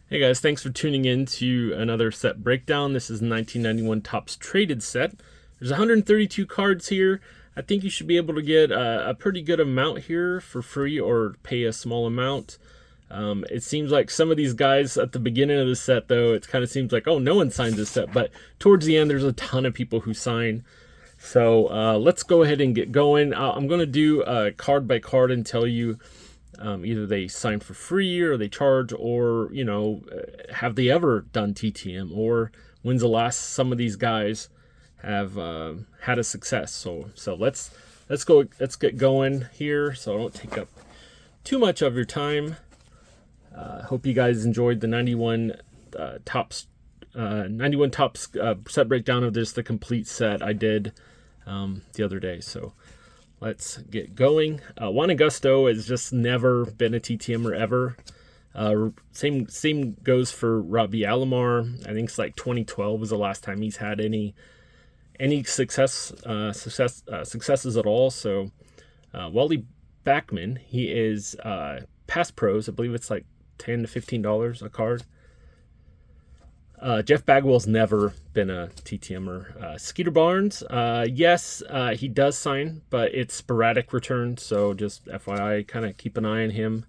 Hey guys, thanks for tuning in to another set breakdown. This is 1991 Topps Traded set. There's 132 cards here. I think you should be able to get a pretty good amount here for free or pay a small amount. It seems like some of these guys at the beginning of the set, though, it kind of seems like, oh, no one signs this set. But towards the end, there's a ton of people who sign. So let's go ahead and get going. I'm going to do card by card and tell you either they sign for free or they charge, or have they ever done TTM, or when's the last some of these guys have had a success. So let's get going here, so I don't take up too much of your time. Hope you guys enjoyed the 91 Topps set breakdown of this, the complete set I did the other day. So let's get going. Juan Augusto has just never been a TTMer ever. Same goes for Robbie Alomar. I think it's like 2012 was the last time he's had any successes at all. So Wally Backman, he is past pros. I believe it's like $10 to $15 a card. Jeff Bagwell's never been a TTMer. Skeeter Barnes, yes, he does sign, but it's sporadic returns, so just FYI, kind of keep an eye on him.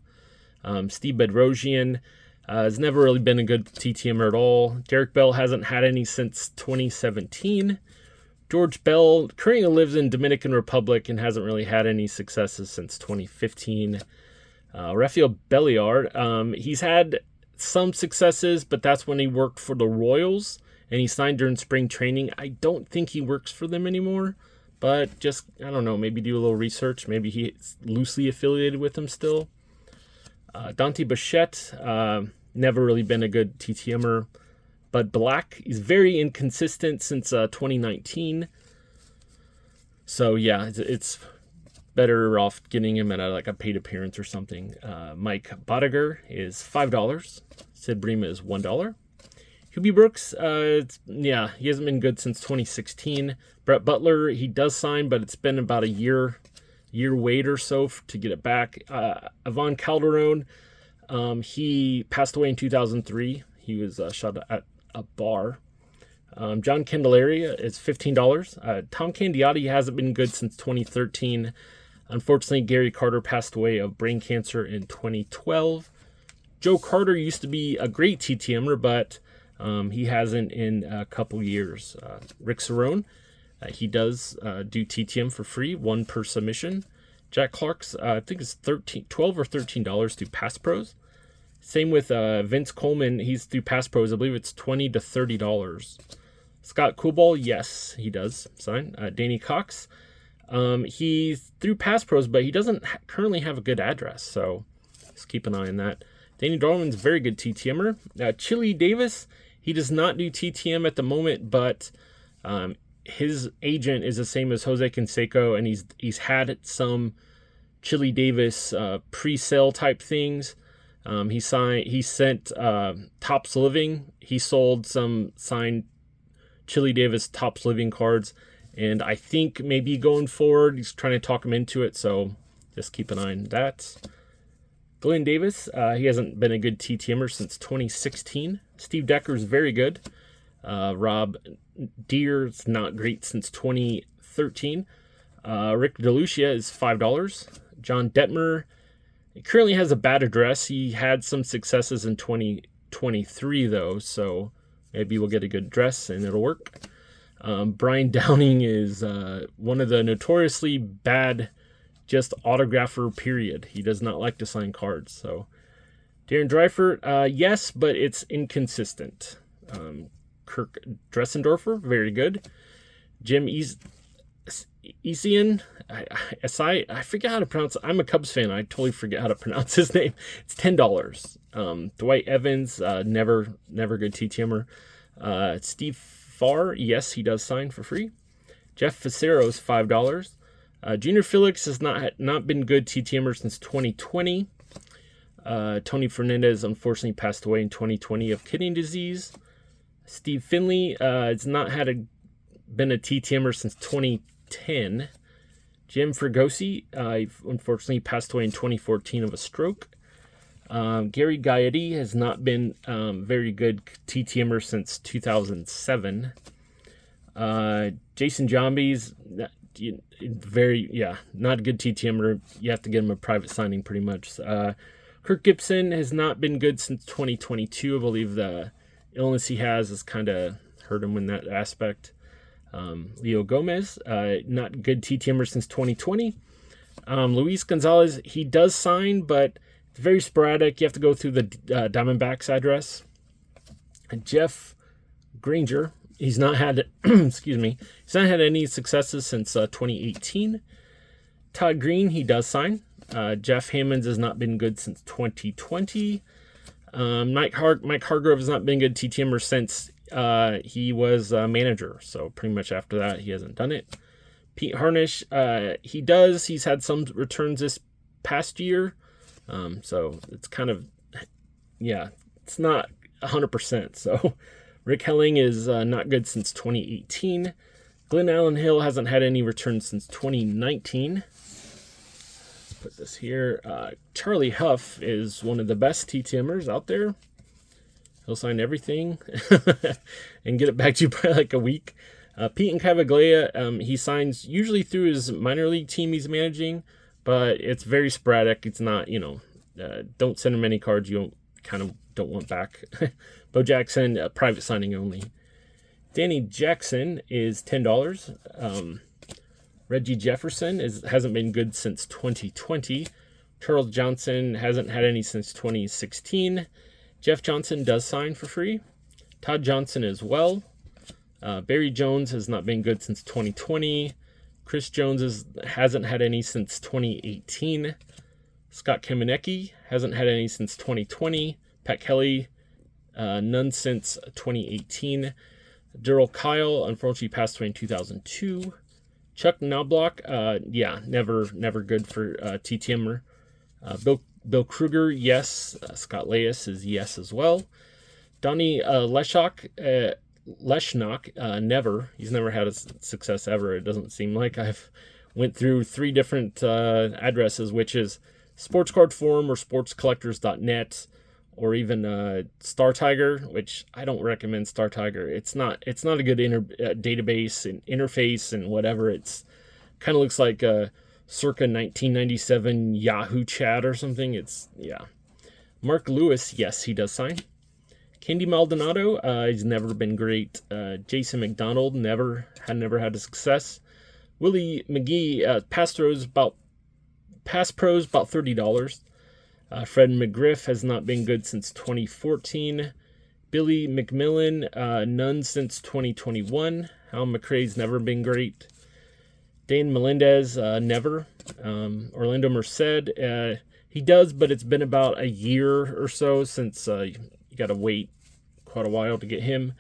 Steve Bedrosian has never really been a good TTMer at all. Derek Bell hasn't had any since 2017. George Bell currently lives in Dominican Republic and hasn't really had any successes since 2015. Rafael Belliard, he's had some successes, but that's when he worked for the Royals and he signed during spring training. I don't think he works for them anymore, but just, I don't know, maybe do a little research. Maybe he's loosely affiliated with them still. Dante Bichette, never really been a good TTMer. Bud Black, he's very inconsistent since 2019. So yeah, it's better off getting him at a paid appearance or something. Mike Bodiger is $5. Sid Bream is $1. Hubie Brooks, he hasn't been good since 2016. Brett Butler, he does sign, but it's been about a year wait or so to get it back. Ivan Calderon, he passed away in 2003. He was shot at a bar. John Candelaria is $15. Tom Candiotti hasn't been good since 2013. Unfortunately, Gary Carter passed away of brain cancer in 2012. Joe Carter used to be a great TTMer, but he hasn't in a couple years. Rick Cerrone, he does do TTM for free, one per submission. Jack Clark's, I think it's $12 or $13 through Pass Pros. Same with Vince Coleman, he's through Pass Pros. I believe it's $20 to $30. Scott Coolball, yes, he does sign. Danny Cox, he's through Pass Pros, but he doesn't currently have a good address, so just keep an eye on that. Danny Darwin's a very good TTMer. Chili Davis, he does not do TTM at the moment, but his agent is the same as Jose Canseco, and he's had some Chili Davis pre-sale type things. He sent Topps Living. He sold some signed Chili Davis Topps Living cards, and I think maybe going forward, he's trying to talk him into it, so just keep an eye on that. Glenn Davis, he hasn't been a good TTMer since 2016. Steve Decker's very good. Rob Deere's not great since 2013. Rick DeLucia is $5. John Detmer, he currently has a bad address. He had some successes in 2023, though, so maybe we'll get a good address and it'll work. Brian Downing is one of the notoriously bad just autographer, period. He does not like to sign cards. So Darren Dreifert, yes, but it's inconsistent. Kirk Dressendorfer, very good. Jim Esian, I forget how to pronounce it. I'm a Cubs fan. I totally forget how to pronounce his name. It's $10. Dwight Evans, never good TTMer. Steve Farr, yes, he does sign for free. Jeff Facero's $5. Junior Felix has not been good TTMer since 2020. Tony Fernandez unfortunately passed away in 2020 of kidney disease. Steve Finley has not been a TTMer since 2010. Jim Fregosi unfortunately passed away in 2014 of a stroke. Gary Gaetti has not been very good TTMer since 2007. Jason Jombies, not a good TTMer. You have to get him a private signing pretty much. Kirk Gibson has not been good since 2022. I believe the illness he has kind of hurt him in that aspect. Leo Gomez, not good TTMer since 2020. Luis Gonzalez, he does sign, but it's very sporadic. You have to go through the Diamondbacks address. And Jeff Granger, he's not had he's not had any successes since 2018. Todd Green, he does sign. Jeff Hammonds has not been good since 2020. Mike Hargrove has not been good TTMer since he was manager. So pretty much after that, he hasn't done it. Pete Harnish, he's had some returns this past year. So it's kind of, it's not 100%. So Rick Helling is not good since 2018. Glenn Allen Hill hasn't had any returns since 2019. Put this here. Charlie Huff is one of the best TTMers out there. He'll sign everything and get it back to you by like a week. Pete and Cavaglia, he signs usually through his minor league team he's managing, but it's very sporadic. It's not, don't send him any cards you don't want back. Bo Jackson, private signing only. Danny Jackson is $10. Reggie Jefferson hasn't been good since 2020. Charles Johnson hasn't had any since 2016. Jeff Johnson does sign for free. Todd Johnson as well. Barry Jones has not been good since 2020. Chris Jones hasn't had any since 2018. Scott Kamenecki hasn't had any since 2020. Pat Kelly, none since 2018. Daryl Kyle, unfortunately passed away in 2002. Chuck Knobloch, never good for TTMer. Bill Kruger, yes. Scott Leyes is yes as well. Donnie Leschnock, never. He's never had a success ever. It doesn't seem like. I've went through 3 different addresses, which is Sports Card Forum or sportscollectors.net, or even Star Tiger, which I don't recommend. Star Tiger. It's not a good database and interface and whatever. It's kind of looks like a circa 1997 Yahoo chat or something. Mark Lewis, yes, he does sign. Candy Maldonado, he's never been great. Jason McDonald, never had a success. Willie McGee, pass pros about $30. Fred McGriff has not been good since 2014. Billy McMillan, none since 2021. Hal McRae's never been great. Dan Melendez, never. Orlando Merced, he does, but it's been about a year or so since you got to wait quite a while to get him.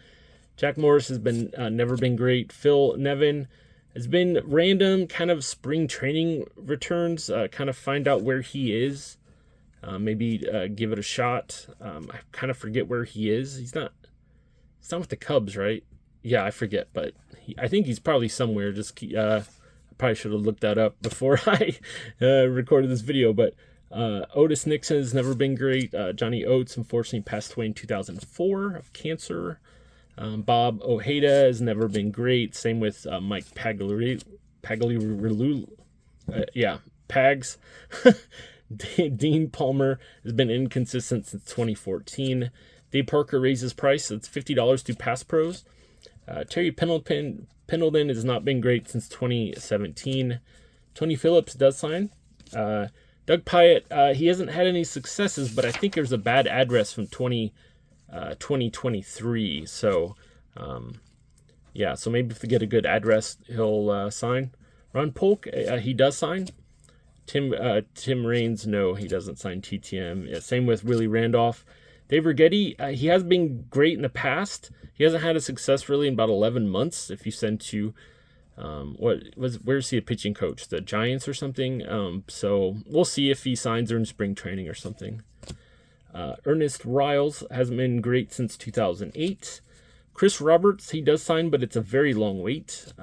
Jack Morris has been never been great. Phil Nevin has been random, kind of spring training returns. Kind of find out where he is. Maybe give it a shot. I kind of forget where he is. He's not with the Cubs, right? Yeah, I forget, but I think he's probably somewhere. I probably should have looked that up before I recorded this video, but Otis Nixon has never been great. Johnny Oates, unfortunately, passed away in 2004 of cancer. Bob Ojeda has never been great. Same with Mike Pagliarulo. Pags. Dean Palmer has been inconsistent since 2014. Dave Parker raises price. It's $50 to Pass Pros. Terry Pendleton has not been great since 2017. Tony Phillips does sign. Doug Pyatt, he hasn't had any successes, but I think there's a bad address from 2023. So, so maybe if we get a good address, he'll sign. Ron Polk, he does sign. Tim Raines, no, he doesn't sign TTM. Yeah, same with Willie Randolph. Dave Righetti, he has been great in the past. He hasn't had a success really in about 11 months. If you send to, where's he a pitching coach? The Giants or something? So we'll see if he signs during spring training or something. Ernest Riles hasn't been great since 2008. Chris Roberts, he does sign, but it's a very long wait.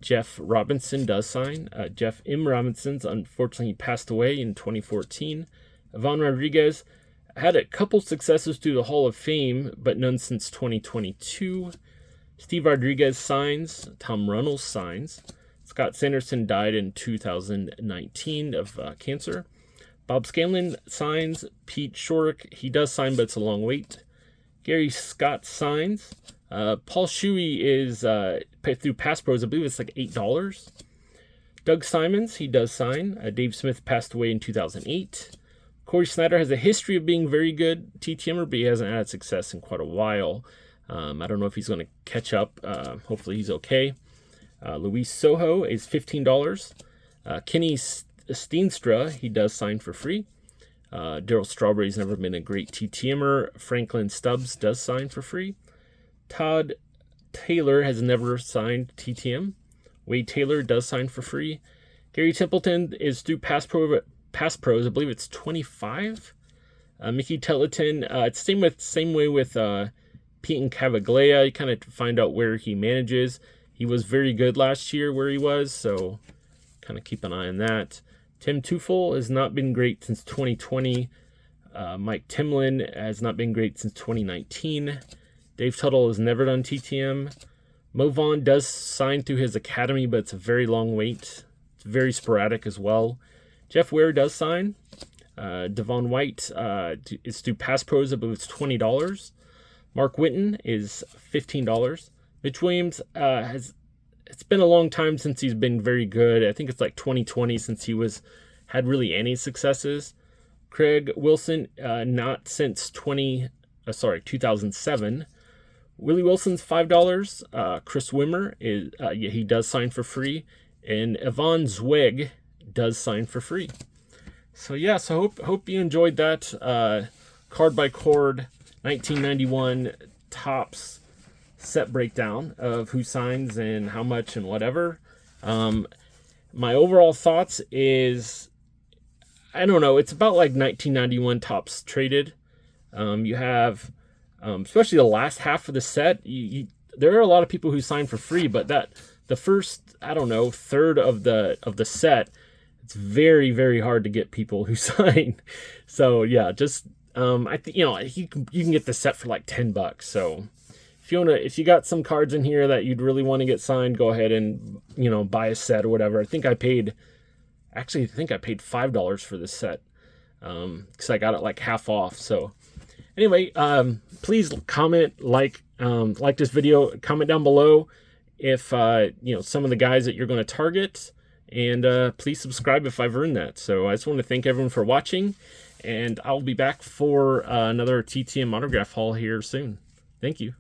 Jeff Robinson does sign. Jeff M. Robinson's unfortunately passed away in 2014 Ivan Rodriguez had a couple successes through the Hall of Fame, but none since 2022. Steve Rodriguez signs. Tom Runnels signs. Scott Sanderson died in 2019 of cancer. Bob Scanlon signs. Pete Shorrock, he does sign, but it's a long wait. Gary Scott signs. Paul Shuey is through Pass Pros. I believe it's like $8. Doug Simons, he does sign. Dave Smith passed away in 2008. Corey Snyder has a history of being very good TTMer, but he hasn't had success in quite a while. I don't know if he's going to catch up. Hopefully he's okay. Luis Soho is $15. Kenny Steenstra, he does sign for free. Daryl Strawberry's never been a great TTMer. Franklin Stubbs does sign for free. Todd Taylor has never signed TTM. Wade Taylor does sign for free. Gary Templeton is through Pass Pros. I believe it's 25. Mickey Telleton, it's same way with Pete and Cavaglia. You kind of find out where he manages. He was very good last year where he was, so kind of keep an eye on that. Tim Teufel has not been great since 2020. Mike Timlin has not been great since 2019. Dave Tuttle has never done TTM. Mo Vaughn does sign through his academy, but it's a very long wait. It's very sporadic as well. Jeff Ware does sign. Devon White is through Pass Pros, I believe it's $20. Mark Witten is $15. Mitch Williams it's been a long time since he's been very good. I think it's like 2020 since he had really any successes. Craig Wilson, not since 2007. Willie Wilson's $5. Chris Wimmer he does sign for free, and Yvonne Zweig does sign for free. So yeah, hope you enjoyed that card by card 1991 Topps set breakdown of who signs and how much and whatever. My overall thoughts is, I don't know, it's about like 1991 Topps traded. You have especially the last half of the set, there are a lot of people who sign for free, but the first, I don't know, third of the set, it's very, very hard to get people who sign. So yeah, just I think you can get the set for like $10. So if you got some cards in here that you'd really want to get signed, go ahead and buy a set or whatever. I think I paid $5 for this set because I got it like half off. So anyway, please comment, like this video, comment down below if some of the guys that you're going to target, and please subscribe if I've earned that. So I just want to thank everyone for watching, and I'll be back for another TTM autograph haul here soon. Thank you.